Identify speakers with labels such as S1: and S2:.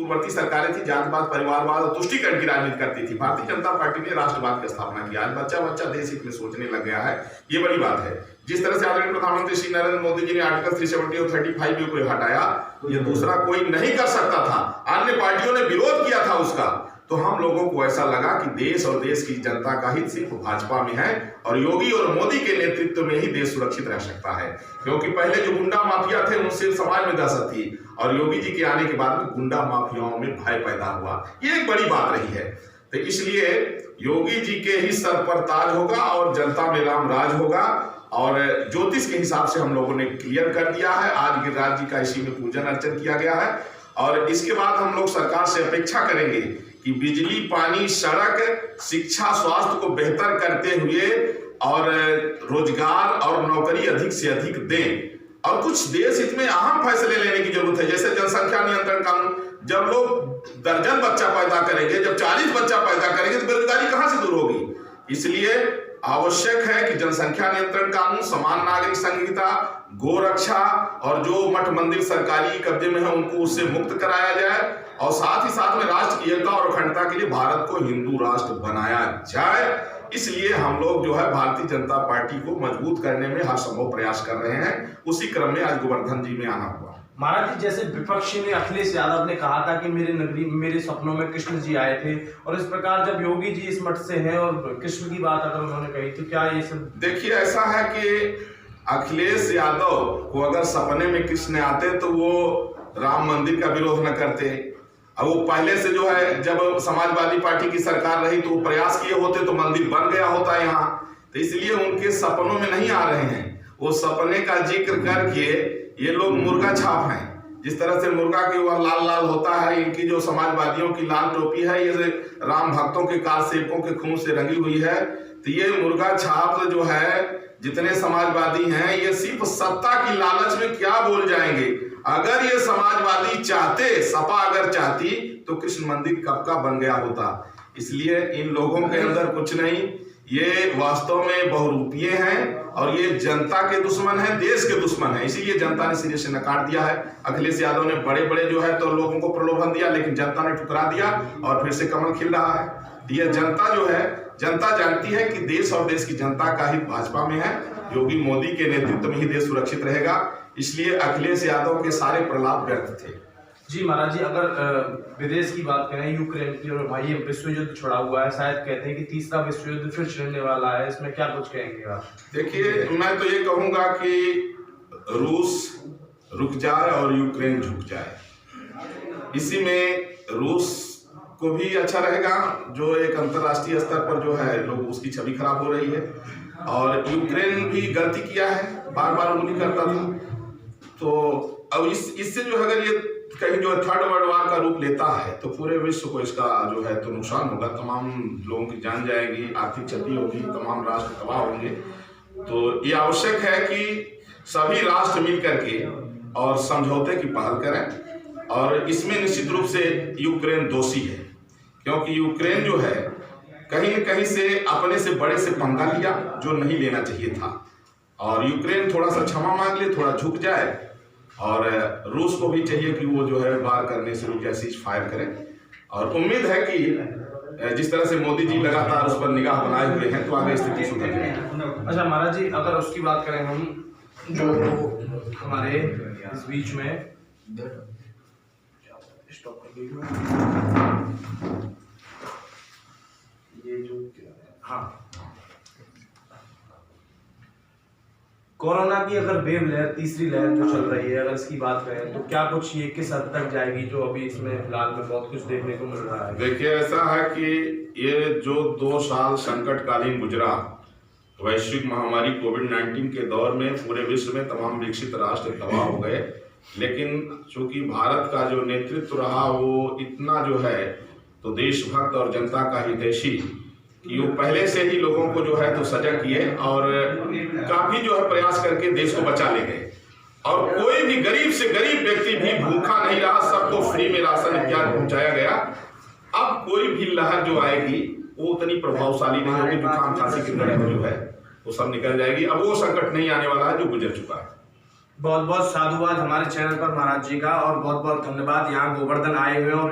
S1: पूर्ववर्ती सरकारें थी जातिवाद, परिवारवाद और तुष्टीकरण की राजनीति करती थी। भारतीय जनता पार्टी ने राष्ट्रवाद की स्थापना की। आज बच्चा बच्चा देश हित में सोचने लग गया है, ये बड़ी बात है। जिस तरह से आदरणीय प्रधानमंत्री श्री नरेंद्र मोदी जी ने आर्टिकल 370 और 35 को हटाया, ये दूसरा कोई नहीं कर सकता था। अन्य पार्टियों ने विरोध किया था उसका, तो हम लोगों को ऐसा लगा कि देश और देश की जनता का हित सिर्फ भाजपा में है और योगी और मोदी के नेतृत्व में ही देश सुरक्षित रह सकता है। क्योंकि पहले जो गुंडा माफिया थे उनसे समाज में दहशत थी और योगी जी के आने के बाद में गुंडा माफियाओं में भय पैदा हुआ। ये एक बड़ी बात रही है। तो इसलिए योगी जी के ही सर पर ताज होगा और जनता में राम राज होगा। और ज्योतिष के हिसाब से हम लोगों ने क्लियर कर दिया है। आज गिरिराज जी का इसी में पूजन अर्चन किया गया है और इसके बाद हम लोग सरकार से अपेक्षा करेंगे कि बिजली, पानी, सड़क, शिक्षा, स्वास्थ्य को बेहतर करते हुए और रोजगार और नौकरी अधिक से अधिक दें। और कुछ देश हित में अहम फैसले लेने की जरूरत है, जैसे जनसंख्या नियंत्रण कानून। जब लोग दर्जन बच्चा पैदा करेंगे, जब 40 बच्चा पैदा करेंगे तो बेरोजगारी कहां से दूर होगी। इसलिए आवश्यक है कि जनसंख्या नियंत्रण कानून, समान नागरिक संहिता, गोरक्षा और जो मठ मंदिर सरकारी कब्जे में है उनको उससे मुक्त कराया जाए और साथ ही साथ में राष्ट्र की एकता और अखंडता के लिए भारत को हिंदू राष्ट्र बनाया जाए। इसलिए हम लोग जो है भारतीय जनता पार्टी को मजबूत करने में हर संभव प्रयास कर रहे हैं। उसी क्रम में आज गोवर्धन जी में आना हुआ।
S2: महाराज जी, जैसे विपक्षी में अखिलेश यादव ने कहा था कि मेरे नगरी मेरे सपनों में कृष्ण जी आए थे, और इस प्रकार जब योगी जी इस मठ से हैं और कृष्ण की बात अगर उन्होंने कही तो क्या ये सब?
S1: देखिए, ऐसा है कि अखिलेश यादव को अगर सपने में कृष्ण आते तो वो राम मंदिर का विरोध न करते। अब वो पहले से जो है जब समाजवादी पार्टी की सरकार रही तो वो प्रयास किए होते तो मंदिर बन गया होता यहाँ। तो इसलिए उनके सपनों में नहीं आ रहे हैं। वो सपने का जिक्र करके ये लोग मुर्गा छाप हैं। जिस तरह से मुर्गा के वह लाल लाल होता है, इनकी जो समाजवादियों की लाल टोपी है ये राम भक्तों के काल सेवकों के खून से रंगी हुई है। तो ये मुर्गा छाप जो है, जितने समाजवादी हैं ये सिर्फ सत्ता की लालच में क्या बोल जाएंगे। अगर ये समाजवादी चाहते, सपा अगर चाहती तो कृष्ण मंदिर कब का बन गया होता। इसलिए इन लोगों के अंदर कुछ नहीं, ये वास्तव में बहुरूपीय हैं और ये जनता के दुश्मन है, देश के दुश्मन है। इसीलिए जनता ने सिरे से नकार दिया है। अखिलेश यादव ने बड़े बड़े जो है तो लोगों को प्रलोभन दिया, लेकिन जनता ने ठुकरा दिया और फिर से कमल खिल रहा है। ये जनता जो है, जनता जानती है कि देश और देश की जनता का हित भाजपा में है। योगी मोदी के नेतृत्व में ही देश सुरक्षित रहेगा। इसलिए अखिलेश यादव के सारे प्रलाप व्यर्थ थे।
S2: जी महाराज जी, अगर विदेश की बात करें, यूक्रेन की, और भाई विश्व युद्ध छुड़ा हुआ है, शायद कहते हैं कि तीसरा विश्व युद्ध फिर छिड़ने वाला है, इसमें क्या कुछ कहेंगे आप?
S1: देखिए, मैं तो ये कहूंगा कि रूस रुक जाए और यूक्रेन झुक जाए। इसी में रूस को भी अच्छा रहेगा, जो एक अंतर्राष्ट्रीय स्तर पर जो है लोग उसकी छवि खराब हो रही है, और यूक्रेन भी गलती किया है, बार बार उंगली करता था। तो अब इससे जो है अगर ये कहीं जो थर्ड वर्ल्ड वार का रूप लेता है तो पूरे विश्व को इसका जो है तो नुकसान होगा। तमाम लोगों की जान जाएगी, आर्थिक क्षति होगी, तमाम राष्ट्र तबाह होंगे। तो ये आवश्यक है कि सभी राष्ट्र मिल करके और समझौते की पहल करें। और इसमें निश्चित रूप से यूक्रेन दोषी है, क्योंकि यूक्रेन जो है कहीं न कहीं से अपने से बड़े से पंगा लिया जो नहीं लेना चाहिए था। और यूक्रेन थोड़ा सा क्षमा मांग ले, थोड़ा झुक जाए, और रूस को भी चाहिए कि वो जो है वार करने से रुक जाए, सीज फायर करे। और उम्मीद है कि जिस तरह से मोदी जी लगातार उस पर निगाह बनाए हुए हैं तो आगे स्थिति सुधर जाएगी।
S2: अच्छा महाराज जी, अगर उसकी बात करें हम, जो हमारे इस बीच में स्टॉप कर ये जो, हाँ, कोरोना की अगर वेव लहर, तीसरी लहर जो चल रही है, अगर इसकी बात करें तो क्या कुछ ये किस हद तक जाएगी, जो अभी इसमें फिलहाल में बहुत कुछ देखने को मिल रहा है?
S1: देखिए, ऐसा है कि ये जो 2 साल संकटकालीन गुजरा, वैश्विक महामारी कोविड-19 के दौर में पूरे विश्व में तमाम विकसित राष्ट्र तबाह हो गए। लेकिन चूंकि भारत का जो नेतृत्व रहा वो इतना जो है तो देशभक्त और जनता का हितैषी कि वो पहले से ही लोगों को जो है तो सजग किए और काफी जो है प्रयास करके देश को बचा ले गए। और कोई भी गरीब से गरीब व्यक्ति भी भूखा नहीं रहा, सबको फ्री में राशन इत्यादि पहुंचाया गया। अब कोई भी लहर जो आएगी वो उतनी प्रभावशाली नहीं होगी, जुकाम खांसी की तरह जो है वो सब निकल जाएगी। अब वो संकट नहीं आने वाला है जो गुजर चुका है।
S2: बहुत बहुत साधुवाद हमारे चैनल पर महाराज जी का, और बहुत बहुत धन्यवाद यहाँ गोवर्धन आए हुए और